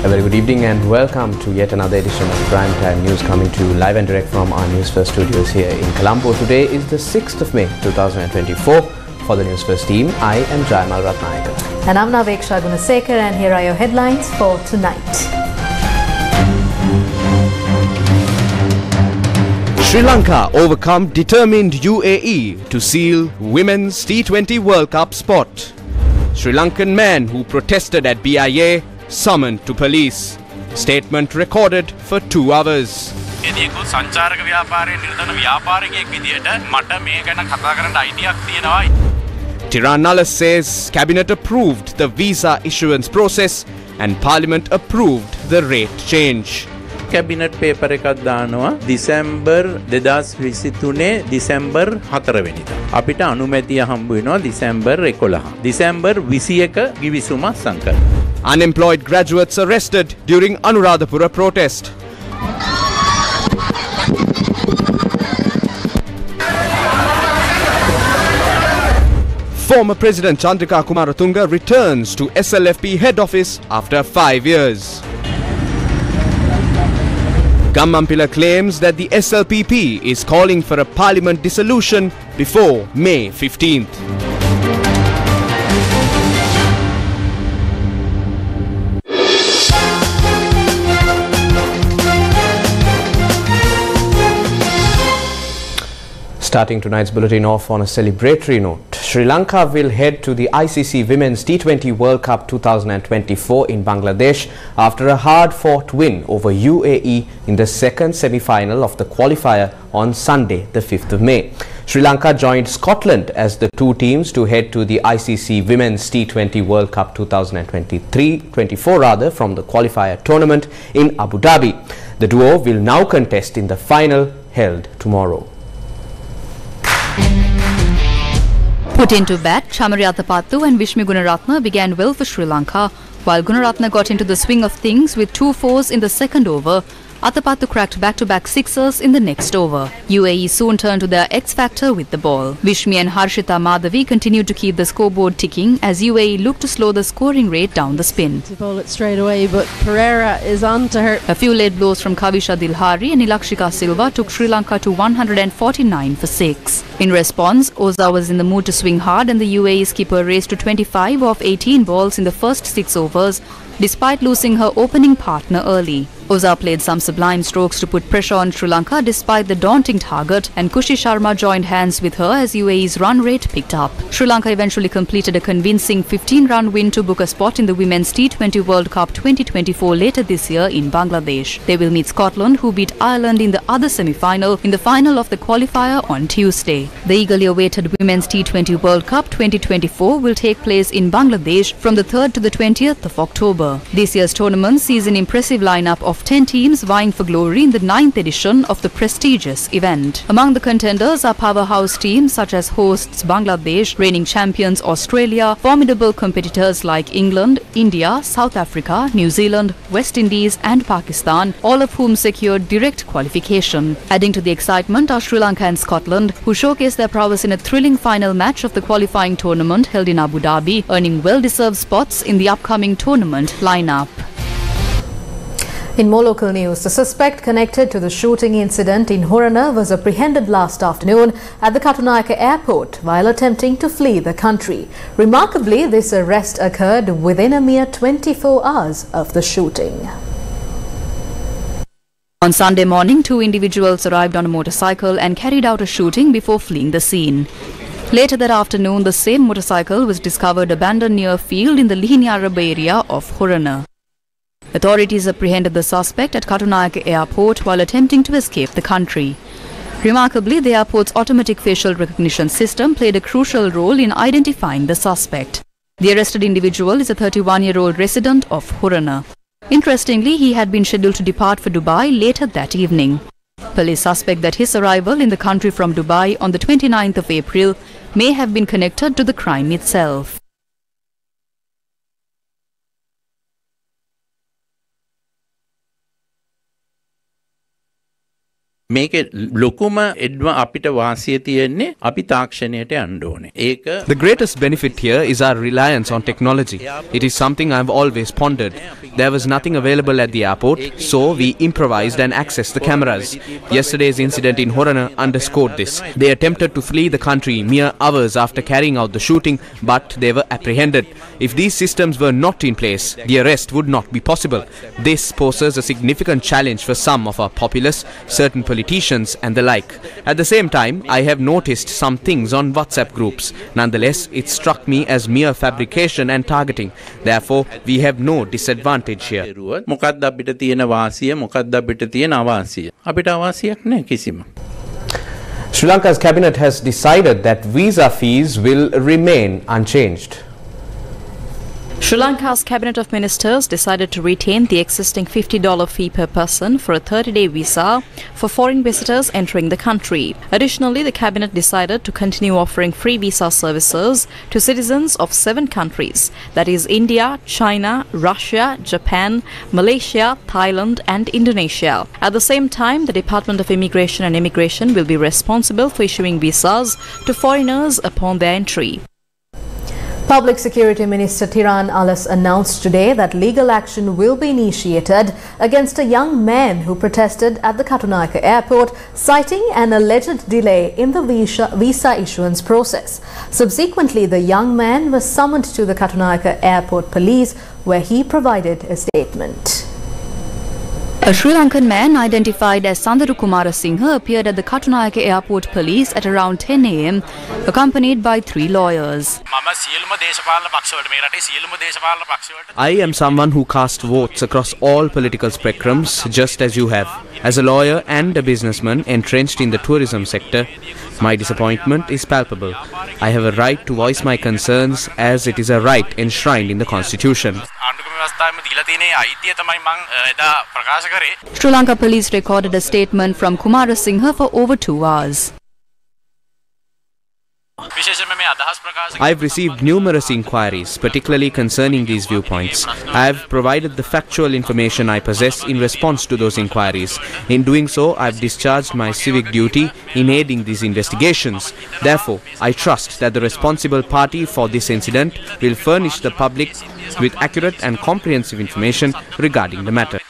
A very good evening and welcome to yet another edition of Primetime News, coming to you live and direct from our Newsfirst studios here in Colombo. Today is the 6th of May 2024. For the Newsfirst team, I am Jaimal Ratnayaka. And I'm Naveksha Gunasekar, and here are your headlines for tonight. Sri Lanka overcome determined UAE to seal Women's T20 World Cup spot. Sri Lankan man who protested at BIA summoned to police. Statement recorded for 2 hours. Tirunala says cabinet approved the visa issuance process and parliament approved the rate change. Cabinet paper එකක් දානවා December 2023 December 4 වෙනිදා. අපිට අනුමැතිය හම්බ වෙනවා December 11. December 21 ගිවිසුම සංකල්ප. Unemployed graduates arrested during Anuradhapura protest. Former President Chandrika Kumaratunga returns to SLFP head office after 5 years. Gammampila claims that the SLPP is calling for a parliament dissolution before May 15th. Starting tonight's bulletin off on a celebratory note, Sri Lanka will head to the ICC Women's T20 World Cup 2024 in Bangladesh after a hard-fought win over UAE in the second semi-final of the qualifier on Sunday, the 5th of May. Sri Lanka joined Scotland as the 2 teams to head to the ICC Women's T20 World Cup 2024 from the qualifier tournament in Abu Dhabi. The duo will now contest in the final held tomorrow. Put into bat, Chamari Athapattu and Vishmi Gunaratne began well for Sri Lanka, while Gunaratne got into the swing of things with 2 fours in the second over. Athapattu cracked back-to-back sixers in the next over. UAE soon turned to their X-factor with the ball. Vishmi and Harshita Madhavi continued to keep the scoreboard ticking as UAE looked to slow the scoring rate down the spin. To bowl it straight away, but Pereira is on to her. A few late blows from Kavisha Dilhari and Nilakshika Silva took Sri Lanka to 149 for 6. In response, Oza was in the mood to swing hard and the UAE skipper raced to 25 off 18 balls in the first 6 overs, despite losing her opening partner early. Oza played some sublime strokes to put pressure on Sri Lanka despite the daunting target, and Kushi Sharma joined hands with her as UAE's run rate picked up. Sri Lanka eventually completed a convincing 15-run win to book a spot in the Women's T20 World Cup 2024 later this year in Bangladesh. They will meet Scotland, who beat Ireland in the other semi-final, in the final of the qualifier on Tuesday. The eagerly awaited Women's T20 World Cup 2024 will take place in Bangladesh from the 3rd to the 20th of October. This year's tournament sees an impressive lineup of 10 teams vying for glory in the 9th edition of the prestigious event. Among the contenders are powerhouse teams such as hosts Bangladesh, reigning champions Australia, formidable competitors like England, India, South Africa, New Zealand, West Indies and Pakistan, all of whom secured direct qualification. Adding to the excitement are Sri Lanka and Scotland, who showcased their prowess in a thrilling final match of the qualifying tournament held in Abu Dhabi, earning well-deserved spots in the upcoming tournament lineup. In more local news, the suspect connected to the shooting incident in Horana was apprehended last afternoon at the Katunayake airport while attempting to flee the country. Remarkably, this arrest occurred within a mere 24 hours of the shooting. On Sunday morning, 2 individuals arrived on a motorcycle and carried out a shooting before fleeing the scene. Later that afternoon, the same motorcycle was discovered abandoned near a field in the Lihini Arab area of Horana. Authorities apprehended the suspect at Katunayake airport while attempting to escape the country. Remarkably, the airport's automatic facial recognition system played a crucial role in identifying the suspect. The arrested individual is a 31-year-old resident of Horana. Interestingly, he had been scheduled to depart for Dubai later that evening. Police suspect that his arrival in the country from Dubai on the 29th of April may have been connected to the crime itself. මේකේ ලොකුම එඩ්ම අපිට වාසිය තියෙන්නේ අපි තාක්ෂණයට යන්න ඕනේ. ඒක The greatest benefit here is our reliance on technology. It is something I've always pondered. There was nothing available at the airport, so we improvised and accessed the cameras. Yesterday's incident in Horana underscored this. They attempted to flee the country mere hours after carrying out the shooting, but they were apprehended. If these systems were not in place, the arrest would not be possible. This poses a significant challenge for some of our populace, certain politicians and the like. At the same time, I have noticed some things on WhatsApp groups. Nonetheless, it struck me as mere fabrication and targeting. Therefore, we have no disadvantage here. මොකක්ද අපිට තියෙන වාසිය මොකක්ද අපිට තියෙන අවාසිය අපිට අවාසියක් නැහැ කිසිම. Sri Lanka's cabinet has decided that visa fees will remain unchanged. Sri Lanka's Cabinet of Ministers decided to retain the existing $50 fee per person for a 30-day visa for foreign visitors entering the country. Additionally, the Cabinet decided to continue offering free visa services to citizens of 7 countries, that is India, China, Russia, Japan, Malaysia, Thailand and Indonesia. At the same time, the Department of Immigration and Immigration will be responsible for issuing visas to foreigners upon their entry. Public Security Minister Tiran Alas announced today that legal action will be initiated against a young man who protested at the Katunayake airport, citing an alleged delay in the visa issuance process. Subsequently, the young man was summoned to the Katunayake airport police, where he provided a statement. A Sri Lankan man identified as Sandaru Kumarasinghe appeared at the Katunayake airport police at around 10 a.m. accompanied by 3 lawyers. I am someone who casts votes across all political spectrums, just as you have. As a lawyer and a businessman entrenched in the tourism sector, my disappointment is palpable. I have a right to voice my concerns, as it is a right enshrined in the Constitution. Sri Lanka police recorded a statement from Kumarasinghe for over 2 hours. I have received numerous inquiries, particularly concerning these viewpoints. I have provided the factual information I possess in response to those inquiries. In doing so, I have discharged my civic duty in aiding these investigations. Therefore, I trust that the responsible party for this incident will furnish the public with accurate and comprehensive information regarding the matter.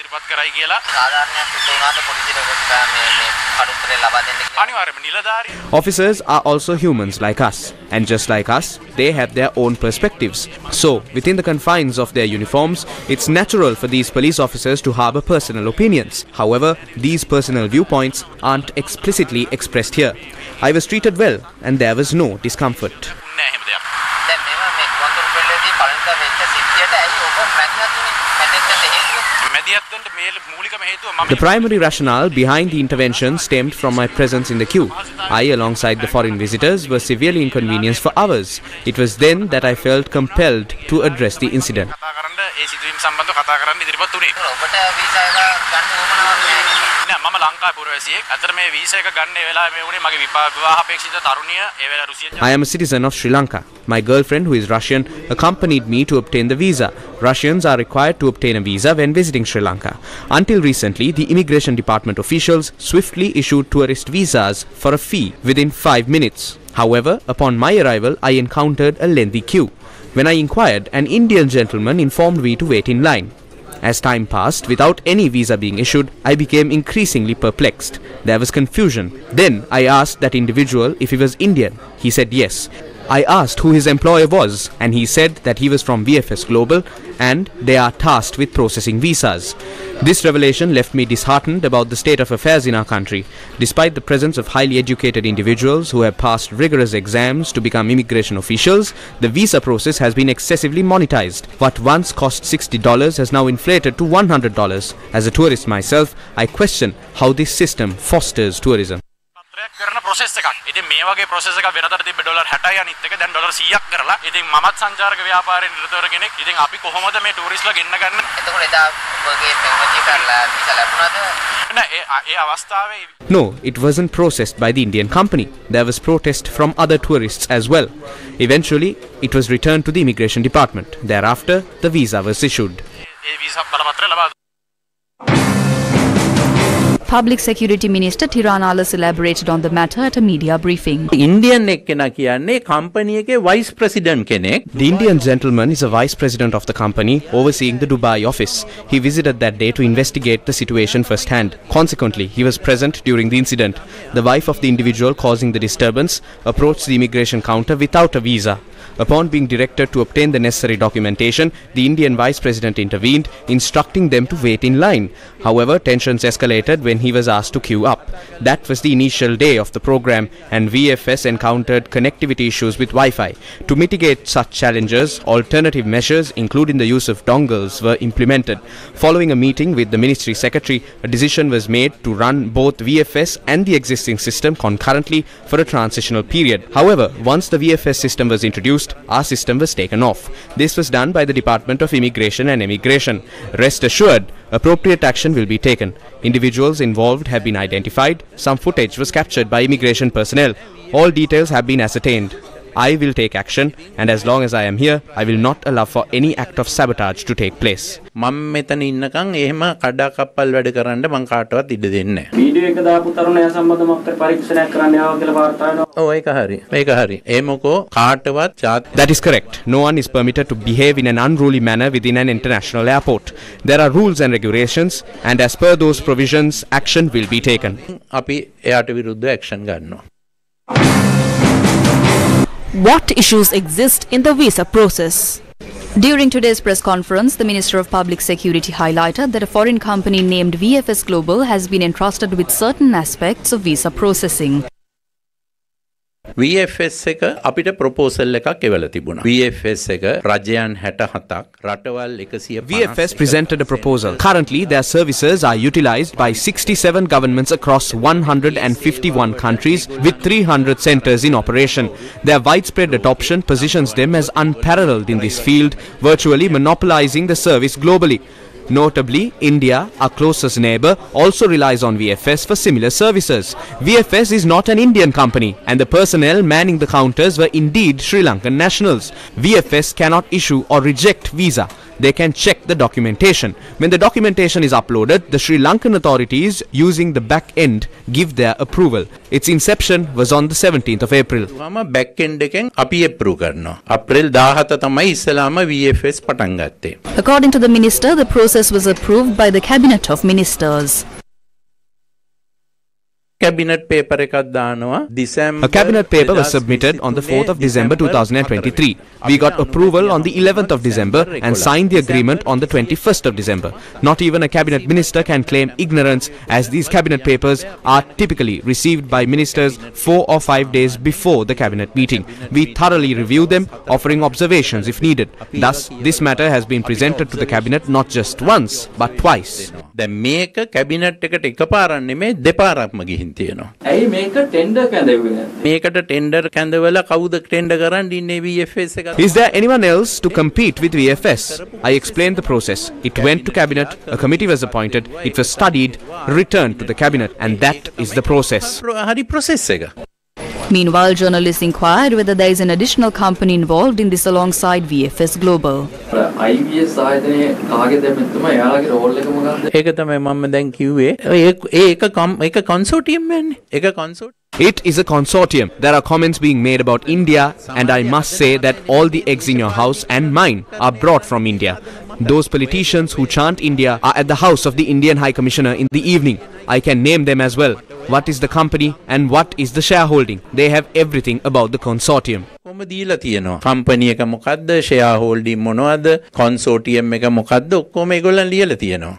Officers are also humans like us, and just like us, they have their own perspectives. So, within the confines of their uniforms, it's natural for these police officers to harbour personal opinions. However, these personal viewpoints aren't explicitly expressed here. I was treated well, and there was no discomfort. The primary rationale behind the intervention stemmed from my presence in the queue. I, alongside the foreign visitors, were severely inconvenienced for hours. It was then that I felt compelled to address the incident. I am a citizen of Sri Lanka. My girlfriend, who is Russian, accompanied me to obtain the visa. Russians are required to obtain a visa when visiting Sri Lanka. Until recently, the immigration department officials swiftly issued tourist visas for a fee within 5 minutes. However, upon my arrival, I encountered a lengthy queue. When I inquired, an Indian gentleman informed me to wait in line. As time passed, without any visa being issued, I became increasingly perplexed. There was confusion. Then I asked that individual if he was Indian. He said yes. I asked who his employer was, and he said that he was from VFS Global and they are tasked with processing visas. This revelation left me disheartened about the state of affairs in our country. Despite the presence of highly educated individuals who have passed rigorous exams to become immigration officials, the visa process has been excessively monetized. What once cost $60 has now inflated to $100. As a tourist myself, I question how this system fosters tourism. කරන process එකක්. ඉතින් මේ වගේ process එකක් වෙනතර තිබ්බ $60 අනිත් එක දැන් $100ක් කරලා. ඉතින් මමත් සංචාරක ව්‍යාපාරේ නිරතවර කෙනෙක්. ඉතින් අපි කොහොමද මේ ටූරිස්ට්ලා ගෙන්න ගන්න? එතකොට එදා ඔබගේ පෙම්වතිය කරලා වීසා ලැබුණාද? නෑ ඒ අවස්ථාවේ No, it wasn't processed by the Indian company. There was protest from other tourists as well. Eventually, it was returned to the immigration department. Thereafter, the visa was issued. A visa බලපත්‍රය ලබා Public Security Minister Tiranalas elaborated on the matter at a media briefing. Indian එක්කෙනා කියන්නේ company එකේ vice president කෙනෙක්. The Indian gentleman is a vice president of the company overseeing the Dubai office. He visited that day to investigate the situation firsthand. Consequently, he was present during the incident. The wife of the individual causing the disturbance approached the immigration counter without a visa. Upon being directed to obtain the necessary documentation, the Indian Vice President intervened, instructing them to wait in line. However, tensions escalated when he was asked to queue up. That was the initial day of the program, and VFS encountered connectivity issues with Wi-Fi. To mitigate such challenges, alternative measures, including the use of dongles, were implemented. Following a meeting with the Ministry Secretary, a decision was made to run both VFS and the existing system concurrently for a transitional period. However, once the VFS system was introduced, our system was taken off. This was done by the Department of Immigration and Emigration. Rest assured, appropriate action will be taken. Individuals involved have been identified. Some footage was captured by immigration personnel. All details have been ascertained. I will take action, and as long as I am here, I will not allow for any act of sabotage to take place. මම මෙතන ඉන්නකම් එහෙම කඩා කප්පල් වැඩ කරන්න මං කාටවත් ඉඩ දෙන්නේ නැහැ. වීඩියෝ එක දාපු තරුණයා සම්බන්ධව මොකක්ද පරීක්ෂණයක් කරන්න යාව කියලා වාර්තා වෙනවා. ඔව් ඒක හරි. ඒක හරි. ඒ මොකෝ කාටවත් That is correct. No one is permitted to behave in an unruly manner within an international airport. There are rules and regulations, and as per those provisions, action will be taken. අපි එයාට විරුද්ධව action ගන්නවා. What issues exist in the visa process? During today's press conference, the Minister of Public Security highlighted that a foreign company named VFS Global has been entrusted with certain aspects of visa processing. VFS එක අපිට proposal එකක් එවලා තිබුණා. VFS එක රජයන් 67ක් රටවල් 150ක්. VFS presented a proposal. Currently, their services are utilized by 67 governments across 151 countries with 300 centers in operation. Their widespread adoption positions them as unparalleled in this field, virtually monopolizing the service globally. Notably, India, our closest neighbor, also relies on VFS for similar services. VFS is not an Indian company, and the personnel manning the counters were indeed Sri Lankan nationals. VFS cannot issue or reject visa. They can check the documentation. When the documentation is uploaded, the Sri Lankan authorities, using the back end, give their approval. Its inception was on the 17th of April. back end එකෙන් අපි approve කරනවා. අප්‍රේල් 17 තමයි ඉස්සලාම VFS පටන් ගත්තේ. According to the minister, the process was approved by the Cabinet of Ministers. Cabinet paper එකක් දානවා December. A cabinet paper was submitted on the 4th of December 2023. We got approval on the 11th of December and signed the agreement on the 21st of December. Not even a cabinet minister can claim ignorance, as these cabinet papers are typically received by ministers 4 or 5 days before the cabinet meeting. We thoroughly review them, offering observations if needed. Thus, this matter has been presented to the cabinet not just once but twice. දැන් මේක cabinet එකට එකපාරක් නෙමෙයි දෙපාරක්ම ගිහින් තියෙනවා. ඇයි මේක tender කැඳවුවේ? මේකට tender කැඳවලා කවුද ටෙන්ඩර් කරන් ඉන්නේ VFS එක? Is there anyone else to compete with VFS? I explained the process. It went to cabinet, a committee was appointed, it was studied, returned to the cabinet, and that is the process. හරි process එක. Meanwhile, journalists inquired whether there is an additional company involved in this alongside VFS Global. IVS ආයතනයේ කාගේ දෙමෙතුම එයාලගේ roll එක මොකක්ද? ඒක තමයි මම දැන් කිව්වේ. ඒක consortium වෙන්නේ. ඒක consortium. It is a consortium. There are comments being made about India, and I must say that all the eggs in your house and mine are brought from India. Those politicians who chant India are at the house of the Indian High Commissioner in the evening. I can name them as well. What is the company and what is the shareholding? They have everything about the consortium. කොහොම දීලා තියෙනවා. Company එක මොකද්ද, share holding මොනවද, consortium එක මොකද්ද, ඔක්කොම ඒගොල්ලන් ලියලා තියෙනවා.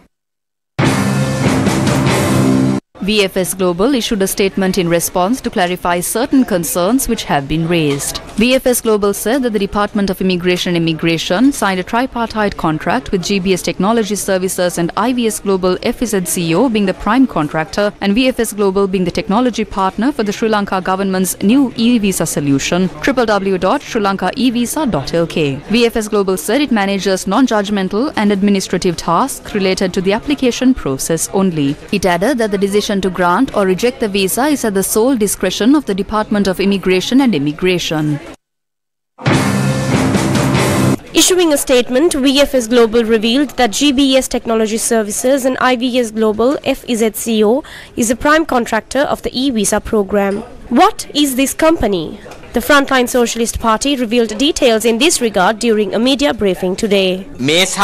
VFS Global issued a statement in response to clarify certain concerns which have been raised. VFS Global said that the Department of Immigration and Emigration signed a tripartite contract with GBS Technology Services and IVS Global FZCO being the prime contractor and VFS Global being the technology partner for the Sri Lanka government's new e-visa solution, www.srilankaevisa.lk. VFS Global said it manages non-judgmental and administrative tasks related to the application process only. It added that the decision to grant or reject the visa is at the sole discretion of the Department of Immigration and Emigration. Issuing a statement, VFS Global revealed that GBS Technology Services and IVS Global FEZCO is the prime contractor of the e-visa program. What is this company? The Frontline Socialist Party revealed details in this regard during a media briefing today. IVS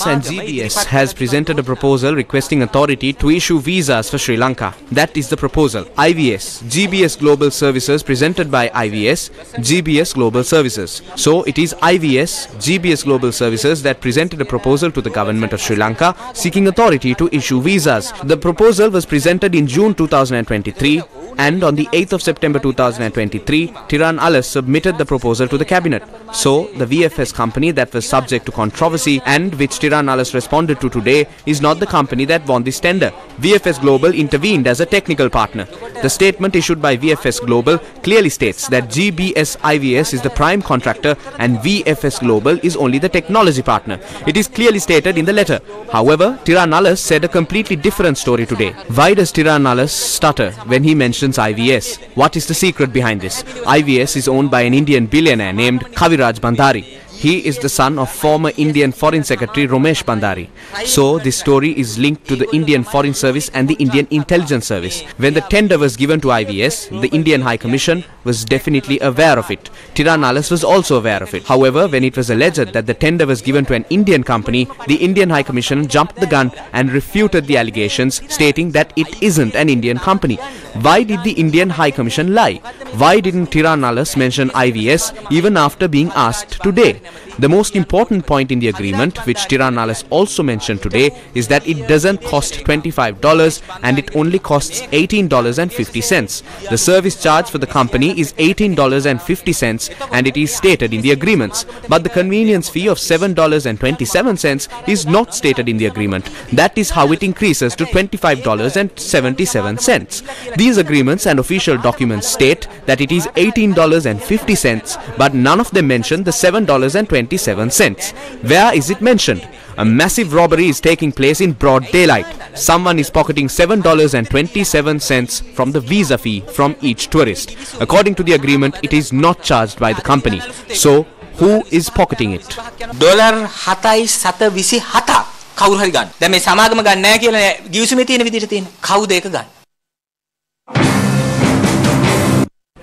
and GBS has presented a proposal requesting authority to issue visas for Sri Lanka. That is the proposal. IVS, GBS Global Services presented by IVS, GBS Global Services. So it is IVS, GBS Global Services that presented a proposal to the government of Sri Lanka seeking authority to issue visas. The proposal was presented in June 2023. And on the 8th of September 2023, Tiran Alas submitted the proposal to the cabinet. So, the VFS company that was subject to controversy and which Tiran Alas responded to today is not the company that won this tender. VFS Global intervened as a technical partner. The statement issued by VFS Global clearly states that GBS IVS is the prime contractor and VFS Global is only the technology partner. It is clearly stated in the letter. However, Tiran Alas said a completely different story today. Why does Tiran Alas stutter when he mentions IVS? What is the secret behind this? IVS is owned by an Indian billionaire named Kaviraj Bandari. He is the son of former Indian Foreign Secretary Ramesh Bandari. So this story is linked to the Indian Foreign Service and the Indian Intelligence Service. When the tender was given to IVS, the Indian High Commission was definitely aware of it. Tiran Alas was also aware of it. However, when it was alleged that the tender was given to an Indian company, the Indian High Commission jumped the gun and refuted the allegations, stating that it isn't an Indian company. Why did the Indian High Commission lie? Why didn't Tiran Alas mention IVS even after being asked today? The most important point in the agreement, which Tiran Alas also mentioned today, is that it doesn't cost $25 and it only costs $18.50. The service charge for the company is $18.50 and it is stated in the agreements. But the convenience fee of $7.27 is not stated in the agreement. That is how it increases to $25.77. These agreements and official documents state that it is $18.50, but none of them mention the $7.27. Where is it mentioned? A massive robbery is taking place in broad daylight. Someone is pocketing $7.27 from the visa fee from each tourist. According to the agreement, it is not charged by the company. So, who is pocketing it? $7.27 කවුරු හරි ගන්න. දැන් මේ සමාගම ගන්න නැහැ කියලා ගිවිසුමේ තියෙන විදිහට තියෙන. කවුද ඒක ගන්න?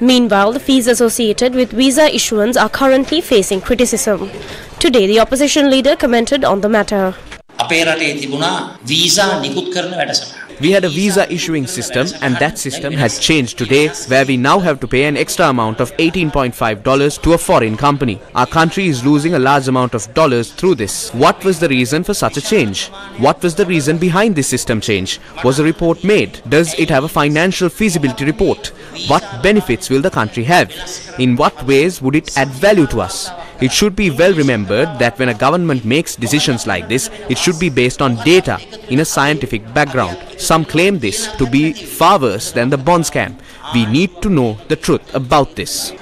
Meanwhile, the fees associated with visa issuance are currently facing criticism. Today, the opposition leader commented on the matter. අපේ රටේ තිබුණා වීසා නිකුත් කරන වැඩසටහන. We had a visa issuing system and that system has changed today, where we now have to pay an extra amount of $18.5 to a foreign company. Our country is losing a large amount of dollars through this. What was the reason for such a change? What was the reason behind this system change? Was a report made? Does it have a financial feasibility report? What benefits will the country have? In what ways would it add value to us? It should be well remembered that when a government makes decisions like this, it should be based on data in a scientific background. Some claim this to be far worse than the bond scam. We need to know the truth about this.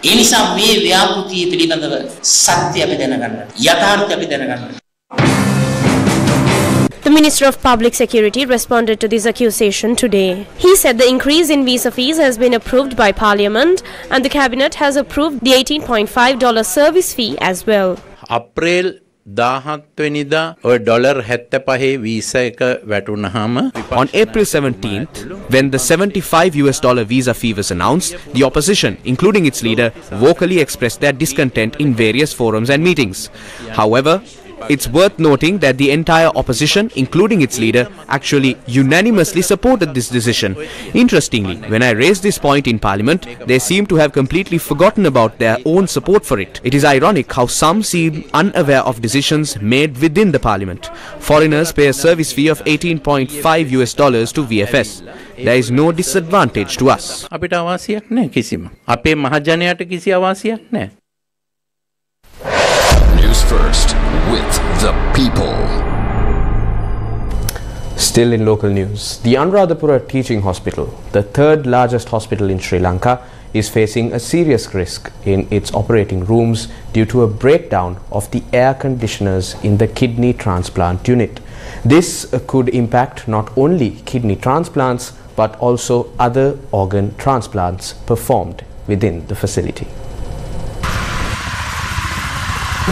The Minister of Public Security responded to this accusation today. He said the increase in visa fees has been approved by Parliament and the Cabinet has approved the $18.5 service fee as well. April 17 වෙනිදා ඔය dollar 75 visa එක වැටුනහම on April 17th, when the $75 visa fee was announced, the opposition, including its leader, vocally expressed their discontent in various forums and meetings. However, it's worth noting that the entire opposition, including its leader, actually unanimously supported this decision. Interestingly, when I raised this point in Parliament, they seem to have completely forgotten about their own support for it. It is ironic how some seem unaware of decisions made within the Parliament. Foreigners pay a service fee of $18.5 to VFS. There is no disadvantage to us. අපිට අවාසියක් නැහැ කිසිම. අපේ මහජනයාට කිසි අවාසියක් නැහැ. Newsfirst with the people. Still in local news, the Anuradhapura Teaching Hospital, the third largest hospital in Sri Lanka, is facing a serious risk in its operating rooms due to a breakdown of the air conditioners in the kidney transplant unit. This could impact not only kidney transplants but also other organ transplants performed within the facility.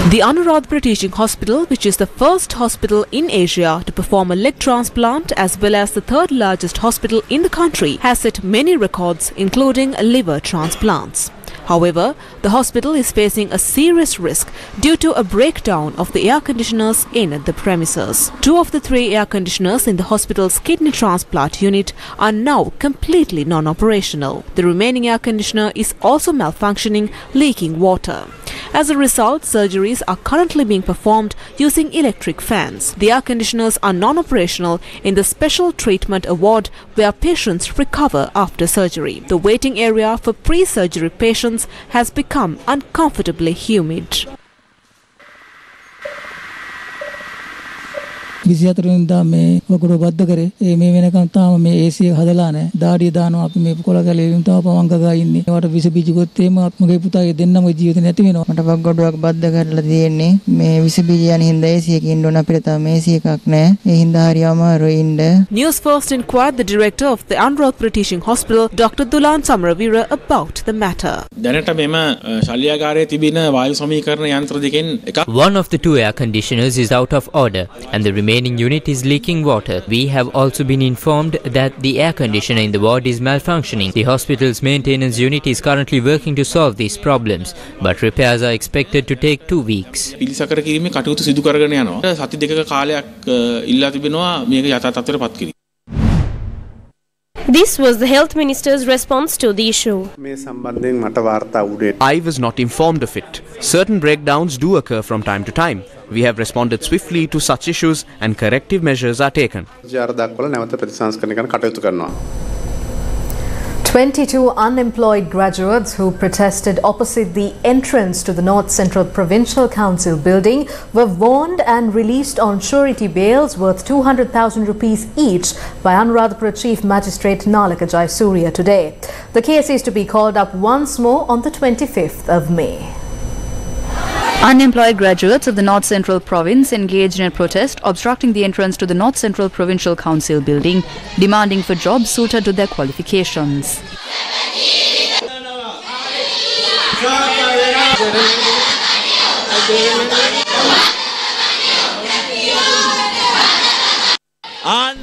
The Anuradhapura Teaching Hospital, which is the first hospital in Asia to perform a leg transplant as well as the third largest hospital in the country, has set many records including liver transplants. However, the hospital is facing a serious risk due to a breakdown of the air conditioners in the premises. 2 of the 3 air conditioners in the hospital's kidney transplant unit are now completely non-operational. The remaining air conditioner is also malfunctioning, leaking water. As a result, surgeries are currently being performed using electric fans. The air conditioners are non-operational in the special treatment ward where patients recover after surgery. The waiting area for pre-surgery patients has become uncomfortably humid. 24 වෙනිදා මේ වකුගඩු බද්ධ කරේ මේ වෙනකම් තාම මේ AC එක හදලා නැහැ දාඩිය දානවා අපි මේ කොළ කැලේලින් තාම පවංග ගා ඉන්නේ ඒවට විස බීජකොත් එහෙම මගේ පුතාගේ දෙන්නම ජීවිතේ නැති වෙනවා මට වකුගඩුවක් බද්ධ කරලා තියෙන්නේ මේ විස බීජ යන හින්දා AC එකේ ඉන්න ඕන අපිට තාම AC එකක් නැහැ ඒ හින්දා හරි අමාරුයි ඉන්න. Newsfirst inquired the director of the Anuradhapura Teaching Hospital, Dr. Dulan Samaravira, about the matter. දැනට මෙම ශල්‍යාගාරයේ තිබෙන වායු සමීකරණ යන්ත්‍ර දෙකෙන් එකක්. One of the 2 air conditioners is out of order and the remaining unit is leaking water. We have also been informed that the air conditioner in the ward is malfunctioning. The hospital's maintenance unit is currently working to solve these problems, but repairs are expected to take 2 weeks. පිළිසකර කිරීමේ කටයුතු සිදු කරගෙන යනවා. සති දෙකක කාලයක් ඉල්ලා තිබෙනවා මේක යථා තත්ත්වයට පත් කිරීම. This was the Health Minister's response to the issue. I was not informed of it. Certain breakdowns do occur from time to time. We have responded swiftly to such issues and corrective measures are taken. 22 unemployed graduates who protested opposite the entrance to the North Central Provincial Council building were warned and released on surety bails worth 200,000 rupees each by Anuradhapura Chief Magistrate Nalaka Jayasuriya today. The case is to be called up once more on the 25th of May. Unemployed graduates of the North Central Province engaged in a protest obstructing the entrance to the North Central Provincial Council building, demanding for jobs suited to their qualifications.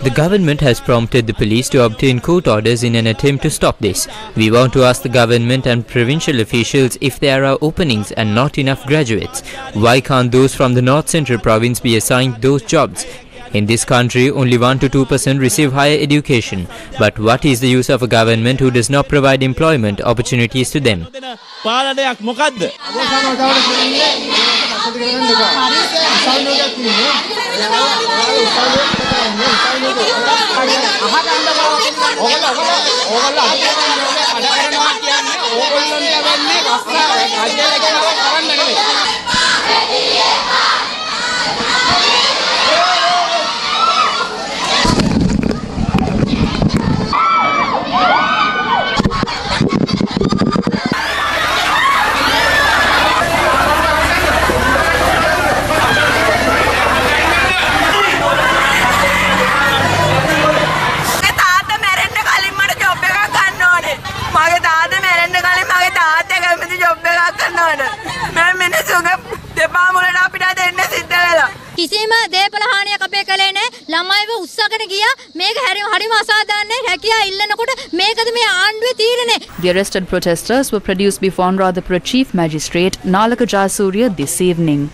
The government has prompted the police to obtain court orders in an attempt to stop this. We want to ask the government and provincial officials if there are openings and not enough graduates. Why can't those from the North Central Province be assigned those jobs? In this country, only 1 to 2% receive higher education. But what is the use of a government who does not provide employment opportunities to them? කිසිම දේපල හානියක් අපේ කලේ නැහැ ළමයිව උස්සගෙන ගියා මේක හරිම අසාධාරණයි හැකියා ඉල්ලනකොට මේකද මේ ආණ්ඩුවේ තීරණය. The arrested protesters were produced before Anuradhapura Chief Magistrate Nalaka Jayasuriya this evening.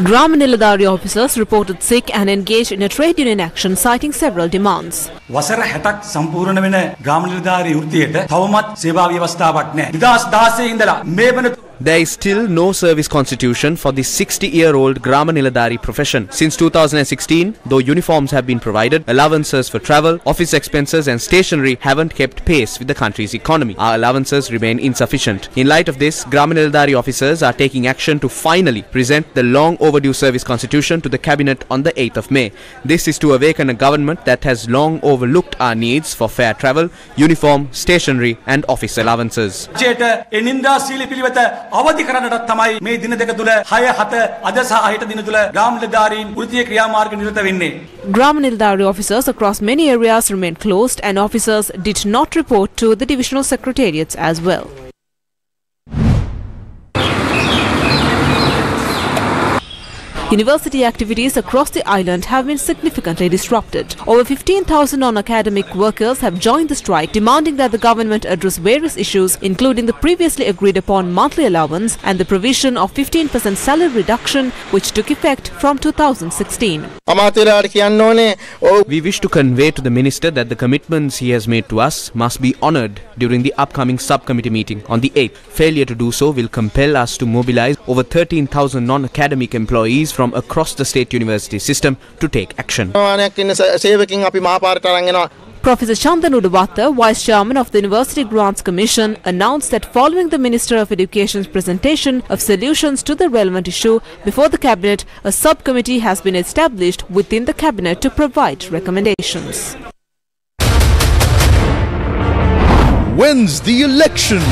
Gram Niladhari officers reported sick and engaged in a trade union action citing several demands. වසර 60ක් සම්පූර්ණ වෙන ග්‍රාම නිලධාරී වෘත්තියට තවමත් සේවා ව්‍යවස්ථාවක් නැහැ. 2016 ඉඳලා මේ වන There is still no service constitution for the 60-year-old Grama Niladhari profession. Since 2016, though uniforms have been provided, allowances for travel, office expenses and stationery haven't kept pace with the country's economy. Our allowances remain insufficient. In light of this, Grama Niladhari officers are taking action to finally present the long overdue service constitution to the cabinet on the 8th of May. This is to awaken a government that has long overlooked our needs for fair travel, uniform, stationery and office allowances. අවදි කරන්නට තමයි මේ දින දෙක තුල 6 7 අද සහ හෙට දින තුල ග්‍රාම නිලධාරීන් වෘත්තීය ක්‍රියාමාර්ග නිරත වෙන්නේ. Gram Niladhari offices across many areas remain closed and officers did not report to the divisional secretariats as well. University activities across the island have been significantly disrupted. Over 15,000 non-academic workers have joined the strike, demanding that the government address various issues, including the previously agreed upon monthly allowance and the provision of 15% salary reduction, which took effect from 2016. We wish to convey to the Minister that the commitments he has made to us must be honoured during the upcoming subcommittee meeting on the 8th. Failure to do so will compel us to mobilise over 13,000 non-academic employees from across the state university system to take action. Professor Chandan Udawatha, Vice Chairman of the University Grants Commission, announced that following the Minister of Education's presentation of solutions to the relevant issue before the Cabinet, a subcommittee has been established within the Cabinet to provide recommendations. When's the election?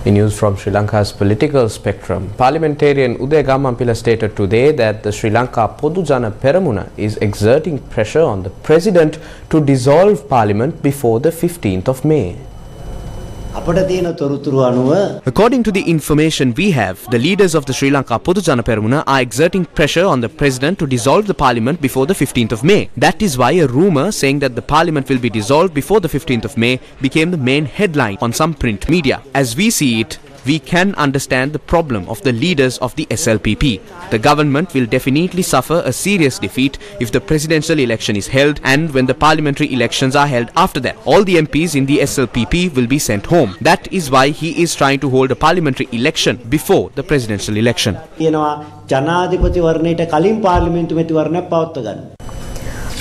In news from Sri Lanka's political spectrum, parliamentarian Uday Gammanpila stated today that the Sri Lanka Podujana Peramuna is exerting pressure on the President to dissolve Parliament before the 15th of May. According to the information we have, the leaders of the Sri Lanka Podujana Peramuna are exerting pressure on the President to dissolve the Parliament before the 15th of May. That is why a rumour saying that the Parliament will be dissolved before the 15th of May became the main headline on some print media. As we see it, we can understand the problem of the leaders of the SLPP. The government will definitely suffer a serious defeat if the presidential election is held and when the parliamentary elections are held after that. All the MPs in the SLPP will be sent home. That is why he is trying to hold a parliamentary election before the presidential election.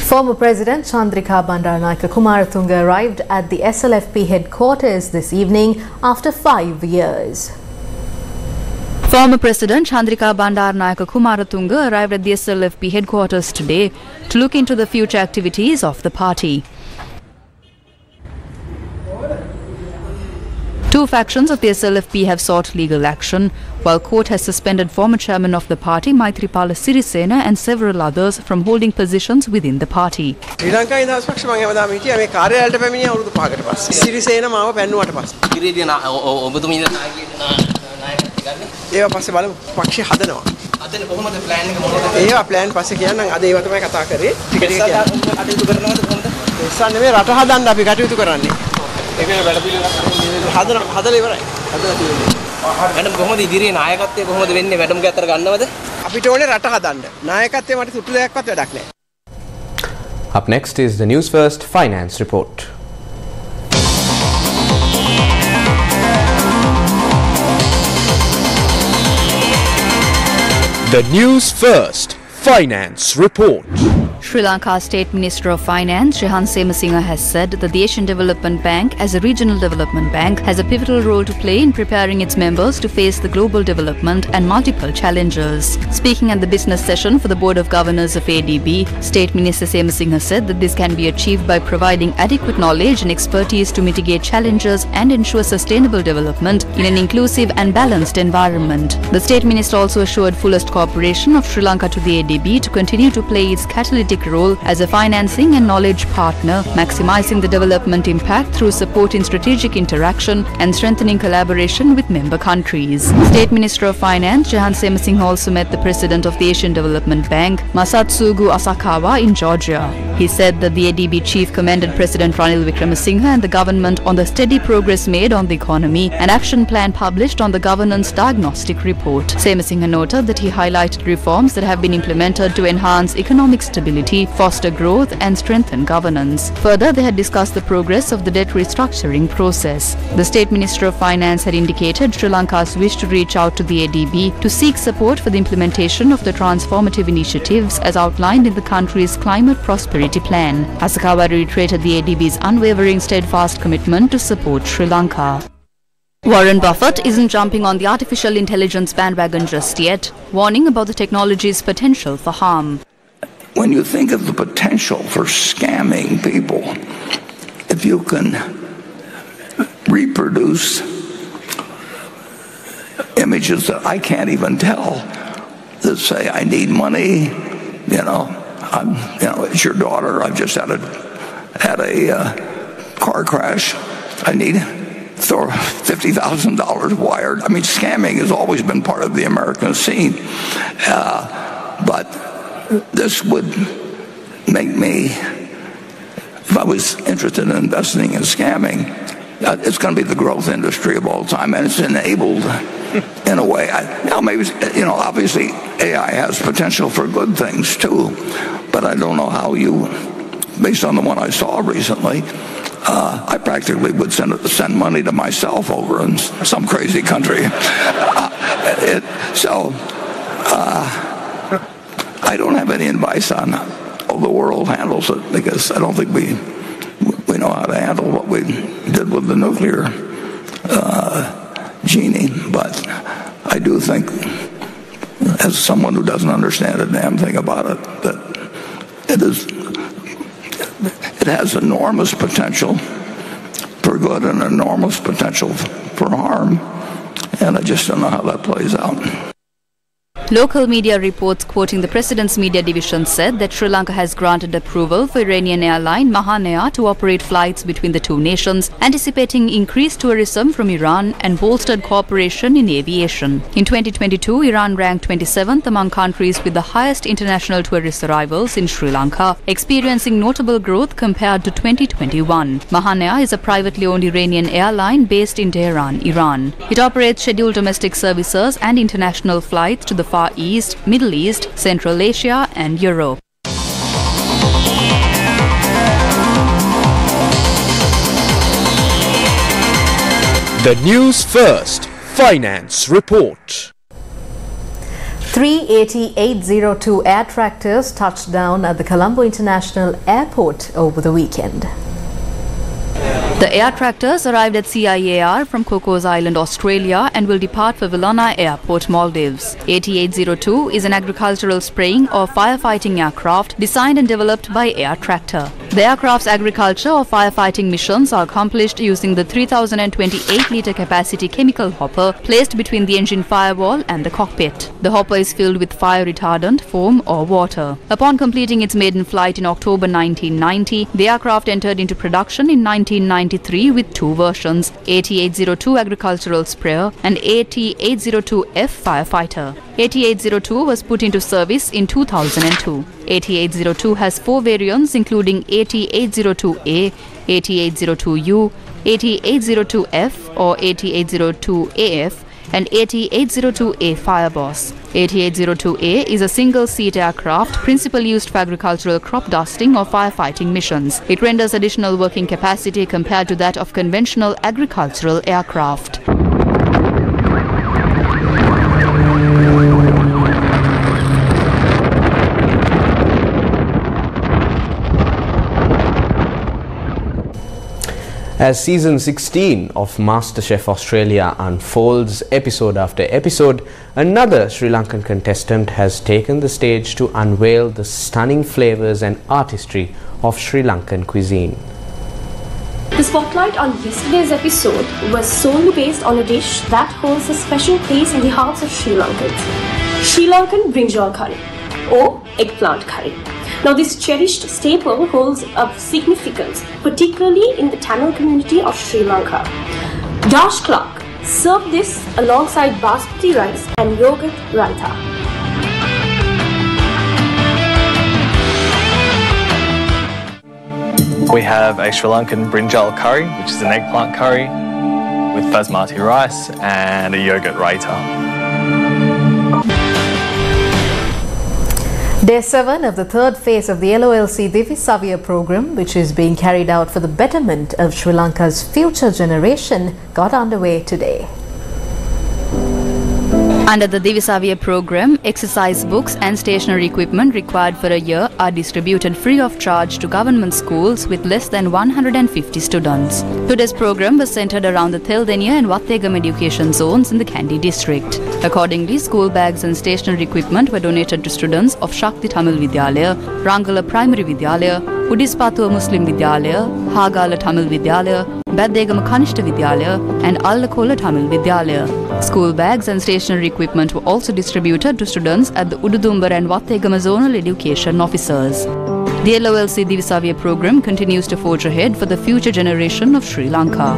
Former President Chandrika Bandaranaike Kumaratunga arrived at the SLFP headquarters this evening after 5 years. Former President Chandrika Bandaranaike Kumaratunga arrived at the SLFP headquarters today to look into the future activities of the party. Two factions of the SLFP have sought legal action, while court has suspended former chairman of the party Maithripala Sirisena and several others from holding positions within the party. Sri Lanka ඉඳන් පක්ෂ මම හැමදාම හිටියා මේ කාර්යාලයට පැමිණියා අවුරුදු 5කට පස්සේ. සිරිසේන මාව පැන්නුවට පස්සේ. ඉතින් ඔබතුමී නායකත්වය ගන්න. ඒවා පස්සේ බලමු. පක්ෂය හදනවා. හදන්න කොහොමද ප්ලෑන් එක මොකද? ඒවා ප්ලෑන් පස්සේ කියන්නම් අද ඒවා තමයි කතා කරේ. ටික ටික කියන්න. කටයුතු කරනවද කොහොමද? ඉස්සන් නෙමෙයි රට හදන්න අපි කටයුතු කරන්නේ. ඒක වෙන වැඩ පිළිවෙලක් හදලා ඉවරයි. හදලා තියෙන්නේ. मैडम කොහොමද ඉදිරියේ නායකත්වය කොහොමද වෙන්නේ मैडम ගේ අතර ගන්නවද අපිට ඕනේ රට හදන්න නායකත්වය මට සුටු දෙයක්වත් වැඩක් නැහැ. Up next is the Newsfirst Finance Report. The Newsfirst Finance Report. Sri Lanka's State Minister of Finance, Rehan Semasinghe, has said that the Asian Development Bank, as a regional development bank, has a pivotal role to play in preparing its members to face the global development and multiple challenges. Speaking at the business session for the Board of Governors of ADB, State Minister Semasinghe said that this can be achieved by providing adequate knowledge and expertise to mitigate challenges and ensure sustainable development in an inclusive and balanced environment. The State Minister also assured fullest cooperation of Sri Lanka to the ADB to continue to play its catalytic role as a financing and knowledge partner, maximizing the development impact through support in strategic interaction and strengthening collaboration with member countries. State Minister of Finance Rehan Semasinghe also met the President of the Asian Development Bank, Masatsugu Asakawa, in Georgia. He said that the ADB chief commended President Ranil Wickremesinghe and the government on the steady progress made on the economy and action plan published on the governance diagnostic report. Semasinghe noted that he highlighted reforms that have been implemented to enhance economic stability, foster growth and strengthen governance. Further, they had discussed the progress of the debt restructuring process. The State Minister of Finance had indicated Sri Lanka's wish to reach out to the ADB to seek support for the implementation of the transformative initiatives as outlined in the country's Climate Prosperity Plan. Asakawa reiterated the ADB's unwavering steadfast commitment to support Sri Lanka. Warren Buffett isn't jumping on the artificial intelligence bandwagon just yet, warning about the technology's potential for harm. When you think of the potential for scamming people, if you can reproduce images that I can't even tell, that say, I need money, it's your daughter, I've just had a car crash, I need throw $50,000 wired. I mean, scamming has always been part of the American scene. But this would make me, if I was interested in investing in scamming, it's going to be the growth industry of all time, and it's enabled in a way. Maybe, obviously AI has potential for good things too, but I don't know how you, based on the one I saw recently, I practically would send money to myself over in some crazy country. I don't have any advice on how the world handles it, because I don't think we know how to handle what we did with the nuclear genie. But I do think, as someone who doesn't understand a damn thing about it, that it has enormous potential for good and enormous potential for harm, and I just don't know how that plays out. Local media reports quoting the President's Media Division said that Sri Lanka has granted approval for Iranian airline Mahanea to operate flights between the two nations, anticipating increased tourism from Iran and bolstered cooperation in aviation. In 2022, Iran ranked 27th among countries with the highest international tourist arrivals in Sri Lanka, experiencing notable growth compared to 2021. Mahanea is a privately owned Iranian airline based in Tehran, Iran. It operates scheduled domestic services and international flights to the Far East, Middle East, Central Asia and Europe. The Newsfirst Finance Report. 3 AT-802 air tractors touched down at the Colombo International Airport over the weekend. The air tractors arrived at CIAR from Cocos Island, Australia and will depart for Villana Airport, Maldives. AT-802 is an agricultural spraying or firefighting aircraft designed and developed by Air Tractor. The aircraft's agriculture or firefighting missions are accomplished using the 3,028-litre capacity chemical hopper placed between the engine firewall and the cockpit. The hopper is filled with fire retardant, foam or water. Upon completing its maiden flight in October 1990, the aircraft entered into production in 1993 with two versions, AT-802 agricultural sprayer and AT-802F firefighter. AT-802 was put into service in 2002. AT-802 has four variants including AT-802A, AT-802U, AT-802F or AT-802AF and AT-802A Fireboss. AT-802A is a single-seat aircraft principally used for agricultural crop dusting or firefighting missions. It renders additional working capacity compared to that of conventional agricultural aircraft. As season 16 of MasterChef Australia unfolds episode after episode, another Sri Lankan contestant has taken the stage to unveil the stunning flavours and artistry of Sri Lankan cuisine. The spotlight on yesterday's episode was solely based on a dish that holds a special place in the hearts of Sri Lankans. Sri Lankan brinjal curry or eggplant curry. Now this cherished staple holds a significance, particularly in the Tamil community of Sri Lanka. Dash Clark served this alongside basmati rice and yogurt raita. We have a Sri Lankan brinjal curry, which is an eggplant curry with basmati rice and a yogurt raita. Day 7 of the third phase of the LOLC Divisavya program, which is being carried out for the betterment of Sri Lanka's future generation, got underway today. Under the Divisavya program, exercise books and stationery equipment required for a year are distributed free of charge to government schools with less than 150 students. Today's program was centered around the Theldeniya and Wattegam education zones in the Kandy district. Accordingly, school bags and stationery equipment were donated to students of Shakti Tamil Vidyalaya, Rangala Primary Vidyalaya, Udispathuwa Muslim Vidyalaya, Hagala Tamil Vidyalaya, Baddegama Kanishta Vidyalaya and Allakola Tamil Vidyalaya. School bags and stationery equipment were also distributed to students at the Ududumbar and Wattegama zonal education officers. The LOLC Divisavya program continues to forge ahead for the future generation of Sri Lanka.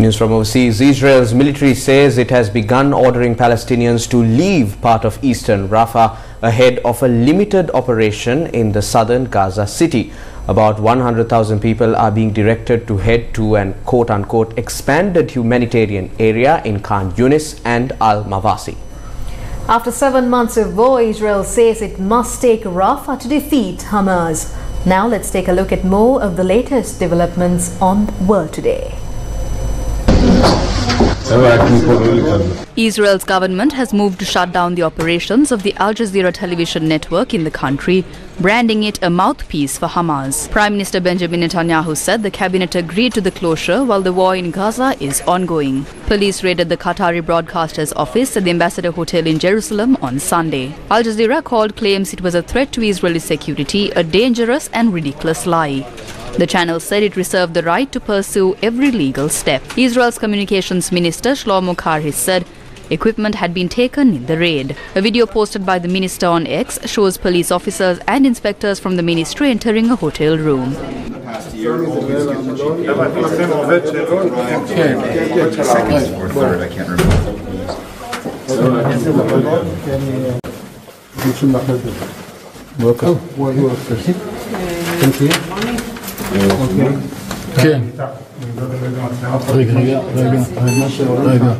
News from overseas. Israel's military says it has begun ordering Palestinians to leave part of eastern Rafah ahead of a limited operation in the southern Gaza city. About 100,000 people are being directed to head to an quote-unquote expanded humanitarian area in Khan Yunis and Al-Mawasi. After 7 months of war, Israel says it must take Rafah to defeat Hamas. Now let's take a look at more of the latest developments on World Today. Israel's government has moved to shut down the operations of the Al Jazeera television network in the country, branding it a mouthpiece for Hamas. Prime Minister Benjamin Netanyahu said the cabinet agreed to the closure while the war in Gaza is ongoing. Police raided the Qatari broadcaster's office at the Ambassador Hotel in Jerusalem on Sunday. Al Jazeera called claims it was a threat to Israeli security a dangerous and ridiculous lie. The channel said it reserved the right to pursue every legal step. Israel's communications minister Shlomo Karhi said equipment had been taken in the raid. A video posted by the minister on X shows police officers and inspectors from the ministry entering a hotel room. כן. רגע.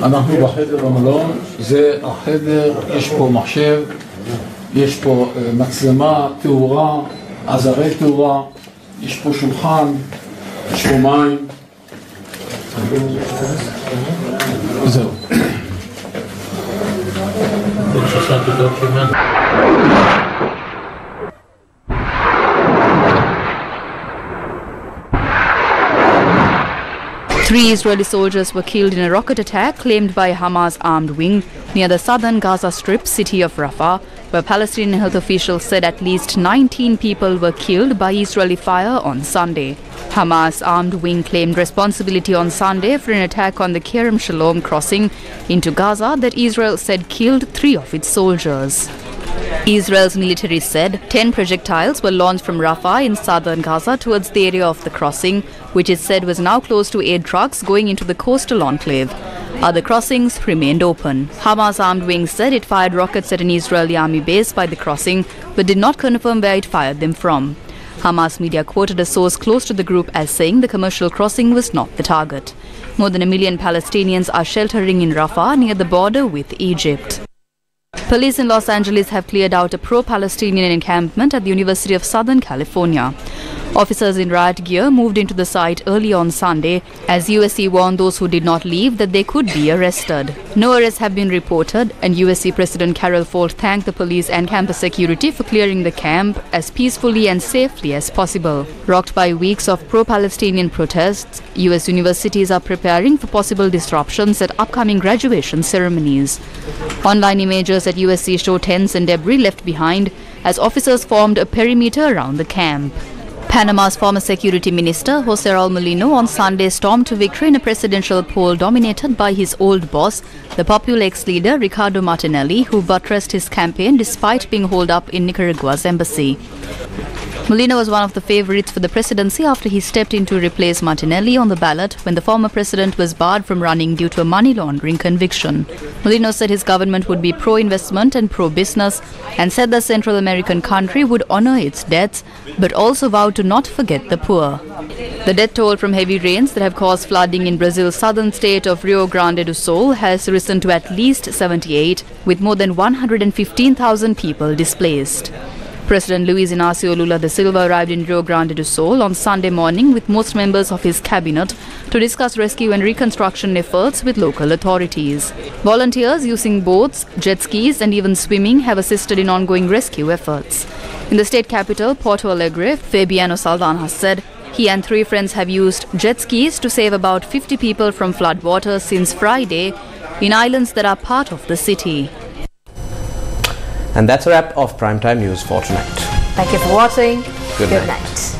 אנחנו בחדר המלון, זה החדר, יש פה מחשב, יש פה מצלמה, תאורה, עזרי תאורה, יש פה שולחן, יש פה מים. זהו. Three Israeli soldiers were killed in a rocket attack claimed by Hamas armed wing near the southern Gaza Strip city of Rafah, where Palestinian health officials said at least 19 people were killed by Israeli fire on Sunday. Hamas armed wing claimed responsibility on Sunday for an attack on the Kerem Shalom crossing into Gaza that Israel said killed 3 of its soldiers. Israel's military said 10 projectiles were launched from Rafah in southern Gaza towards the area of the crossing, which it said was now closed to aid trucks going into the coastal enclave. Other crossings remained open. Hamas armed wing said it fired rockets at an Israeli army base by the crossing, but did not confirm where it fired them from. Hamas media quoted a source close to the group as saying the commercial crossing was not the target. More than 1 million Palestinians are sheltering in Rafah near the border with Egypt. Police in Los Angeles have cleared out a pro-Palestinian encampment at the University of Southern California. Officers in riot gear moved into the site early on Sunday as USC warned those who did not leave that they could be arrested. No arrests have been reported, and USC President Carol Folt thanked the police and campus security for clearing the camp as peacefully and safely as possible. Rocked by weeks of pro-Palestinian protests, US universities are preparing for possible disruptions at upcoming graduation ceremonies. Online images at USC show tents and debris left behind as officers formed a perimeter around the camp. Panama's former security minister, Jose Raul Molino, on Sunday stormed to victory in a presidential poll dominated by his old boss, the popular ex-leader Ricardo Martinelli, who buttressed his campaign despite being holed up in Nicaragua's embassy. Molino was one of the favorites for the presidency after he stepped in to replace Martinelli on the ballot when the former president was barred from running due to a money laundering conviction. Molino said his government would be pro-investment and pro-business and said the Central American country would honor its debts, but also vowed to not forget the poor. The death toll from heavy rains that have caused flooding in Brazil's southern state of Rio Grande do Sul has risen to at least 78, with more than 115,000 people displaced. President Luiz Inácio Lula da Silva arrived in Rio Grande do Sul on Sunday morning with most members of his cabinet to discuss rescue and reconstruction efforts with local authorities. Volunteers using boats, jet skis and even swimming have assisted in ongoing rescue efforts. In the state capital, Porto Alegre, Fabiano Saldanha said he and 3 friends have used jet skis to save about 50 people from floodwater since Friday in islands that are part of the city. And that's a wrap of Primetime News for tonight. Thank you for watching. Good night. Night.